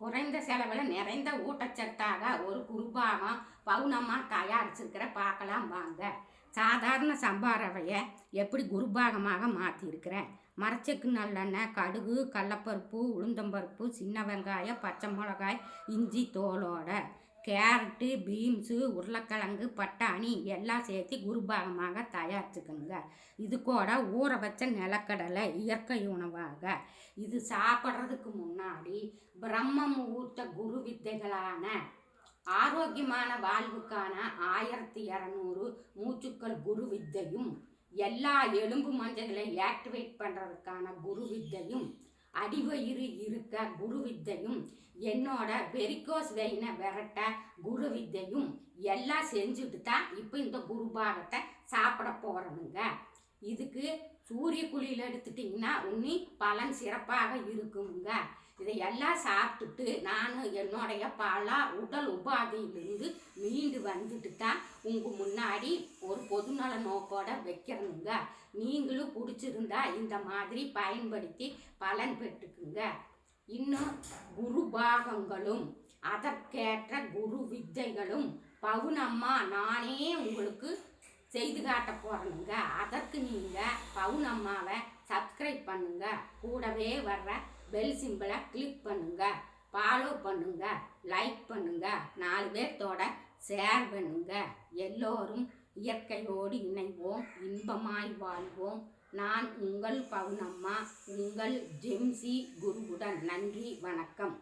குறைந்த செலவில் நிறைந்த ஊட்டச்சத்தாக ஒரு குருபாகம் பவுனமாக தயாரிச்சிருக்கிற பார்க்கலாம் வாங்க. சாதாரண சம்பா ரவையை எப்படி குருபாகமாக மாற்றிருக்கிறேன். மரச்செக்கு நல்லெண்ணெய், கடுகு, கடலப்பருப்பு, உளுந்தம்பருப்பு, சின்ன வெங்காயம், பச்சை மிளகாய், இஞ்சி தோலோட, கேரட்டு, பீன்ஸு, உருளைக்கிழங்கு, பட்டாணி எல்லாம் சேர்த்து குருபாகமாக தயாரிச்சுக்கோங்க. இது கூட ஊற வச்ச நிலக்கடலை இயற்கை உணவாக. இது சாப்பிட்றதுக்கு முன்னாடி பிரம்ம முகூர்த்த குரு வித்தைகளான ஆரோக்கியமான வாழ்வுக்கான 1200 மூச்சுக்கள் குரு வித்தையும், எல்லா எலும்பு மஞ்சள்களை ஆக்டிவேட் பண்ணுறதுக்கான குரு வித்தையும், அடிவயிறு இருக்க குரு வித்தையும், என்னோட வெரிகோஸ் வெயினை விரட்ட குரு வித்தையும் எல்லாம் செஞ்சுட்டு தான் இப்போ இந்த குருபாகத்தை சாப்பிட போகிறோமுங்க. இதுக்கு சூரிய குழியில் எடுத்துட்டிங்கன்னா உன்னி பலன் சிறப்பாக இருக்குங்க. இதை எல்லாம் சாப்பிட்டுட்டு நான் என்னுடைய பல உடல் உபாதையிலிருந்து மீண்டு வந்துட்டு தான் உங்கள் முன்னாடி ஒரு பொதுநல நோக்கோட வைக்கிறனுங்க. நீங்களும் பிடிச்சிருந்தா இந்த மாதிரி பயன்படுத்தி பலன் பெற்றுக்குங்க. இன்னும் குரு பாகங்களும் அதற்கேற்ற குரு வித்தைகளும் பவுனம்மா நானே உங்களுக்கு செய்து காட்ட போகிறனுங்க. அதற்கு நீங்கள் பவுனம்மாவை சப்ஸ்கிரைப் பண்ணுங்க. கூடவே வர்ற பெல் சிம்பிளை கிளிக் பண்ணுங்க, ஃபாலோ பண்ணுங்க, லைக் பண்ணுங்க, 4 பேர்த்தோட ஷேர் பண்ணுங்க. எல்லோரும் இயற்கையோடு இணைவோம், இன்பமாய் வாழ்வோம். நான் உங்கள் பவுனம்மா, உங்கள் ஜெம்சி குருவுடன். நன்றி, வணக்கம்.